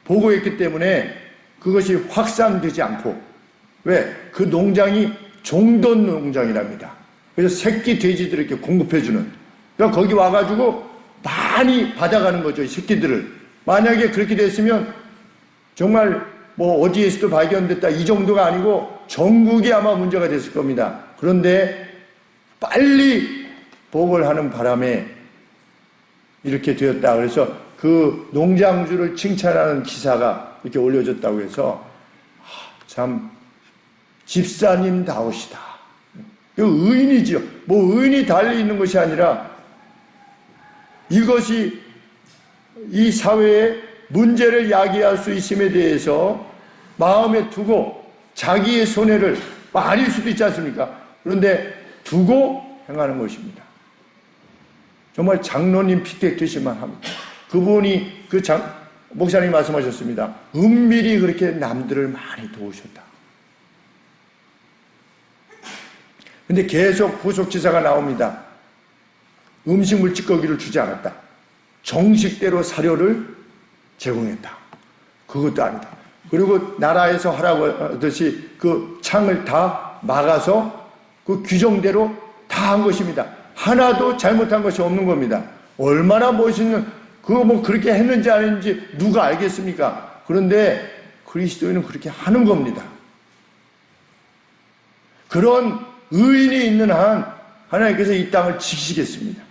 보고했기 때문에 그것이 확산되지 않고, 왜? 그 농장이 종돈 농장이랍니다. 그래서 새끼 돼지들을 이렇게 공급해주는, 그러니까 거기 와가지고 많이 받아가는 거죠, 이 새끼들을. 만약에 그렇게 됐으면 정말 어디에서도 발견됐다 이 정도가 아니고 전국에 아마 문제가 됐을 겁니다. 그런데 빨리 복을 하는 바람에 이렇게 되었다. 그래서 그 농장주를 칭찬하는 기사가 이렇게 올려졌다고 해서 참 집사님다우시다. 의인이지요. 뭐 의인이 달리 있는 것이 아니라 이것이 이 사회에 문제를 야기할 수 있음에 대해서 마음에 두고 자기의 손해를 아닐 수도 있지 않습니까? 그런데 두고 행하는 것입니다. 정말 장로님 픽택되시만 합니다. 그분이 목사님이 말씀하셨습니다. 은밀히 그렇게 남들을 많이 도우셨다. 근데 계속 후속 기사가 나옵니다. 음식물 찌꺼기를 주지 않았다. 정식대로 사료를 제공했다. 그것도 아니다. 그리고 나라에서 하라고 하듯이 그 창을 다 막아서 그 규정대로 다 한 것입니다. 하나도 잘못한 것이 없는 겁니다. 얼마나 멋있는, 그거 뭐 그렇게 했는지 아닌지 누가 알겠습니까? 그런데 그리스도인은 그렇게 하는 겁니다. 그런 의인이 있는 한 하나님께서 이 땅을 지키시겠습니다.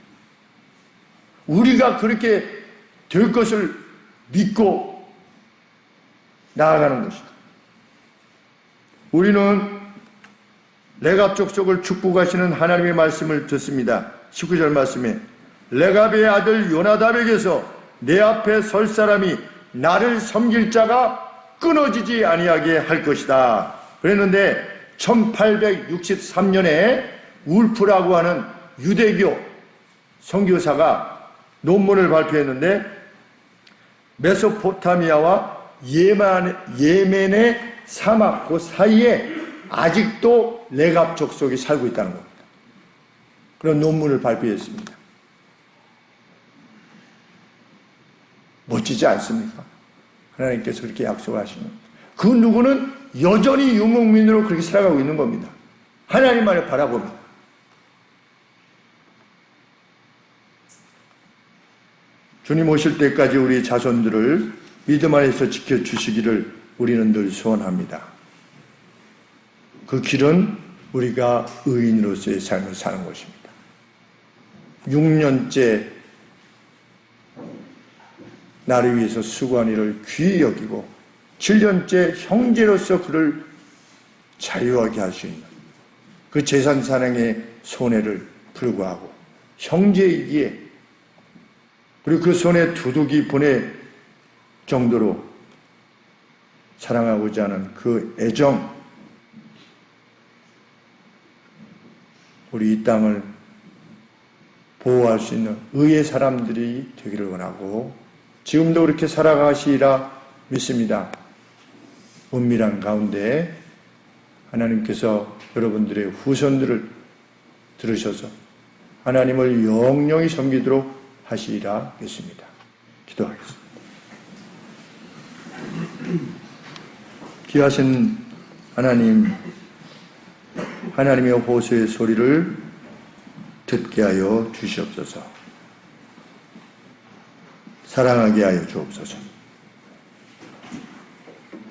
우리가 그렇게 될 것을 믿고 나아가는 것이다. 우리는 레갑 족속을 축복하시는 하나님의 말씀을 듣습니다. 19절 말씀에 레갑의 아들 요나답에게서 내 앞에 설 사람이 나를 섬길 자가 끊어지지 아니하게 할 것이다. 그랬는데 1863년에 울프라고 하는 유대교 선교사가 논문을 발표했는데 메소포타미아와 예멘의 사막 그 사이에 아직도 레갑 족속이 살고 있다는 겁니다. 그런 논문을 발표했습니다. 멋지지 않습니까? 하나님께서 그렇게 약속하시는 그 누구는 여전히 유목민으로 그렇게 살아가고 있는 겁니다. 하나님만을 바라보며. 주님 오실 때까지 우리 자손들을 믿음 안에서 지켜주시기를 우리는 늘 소원합니다. 그 길은 우리가 의인으로서의 삶을 사는 것입니다. 6년째 나를 위해서 수고한 일을 귀히 여기고 7년째 형제로서 그를 자유하게 할 수 있는 그 재산 산행의 손해를 불구하고 형제이기에 그리고 그 손에 두둑이 보낼 정도로 사랑하고자 하는 그 애정, 우리 이 땅을 보호할 수 있는 의의 사람들이 되기를 원하고 지금도 그렇게 살아가시리라 믿습니다. 은밀한 가운데 하나님께서 여러분들의 후손들을 들으셔서 하나님을 영영히 섬기도록 하시리라 믿습니다. 기도하겠습니다. 귀하신 하나님, 하나님의 호소의 소리를 듣게 하여 주시옵소서. 사랑하게 하여 주옵소서.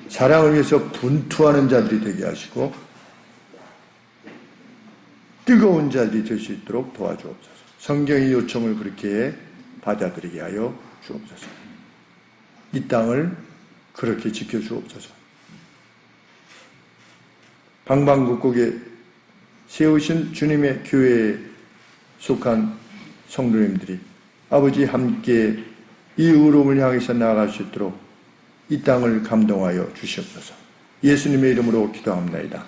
사랑을 위해서 분투하는 자들이 되게 하시고 뜨거운 자들이 될 수 있도록 도와주옵소서. 성경의 요청을 그렇게 받아들이게 하여 주옵소서. 이 땅을 그렇게 지켜주옵소서. 방방곡곡에 세우신 주님의 교회에 속한 성도님들이 아버지 함께 이 의로움을 향해서 나아갈 수 있도록 이 땅을 감동하여 주시옵소서. 예수님의 이름으로 기도합니다.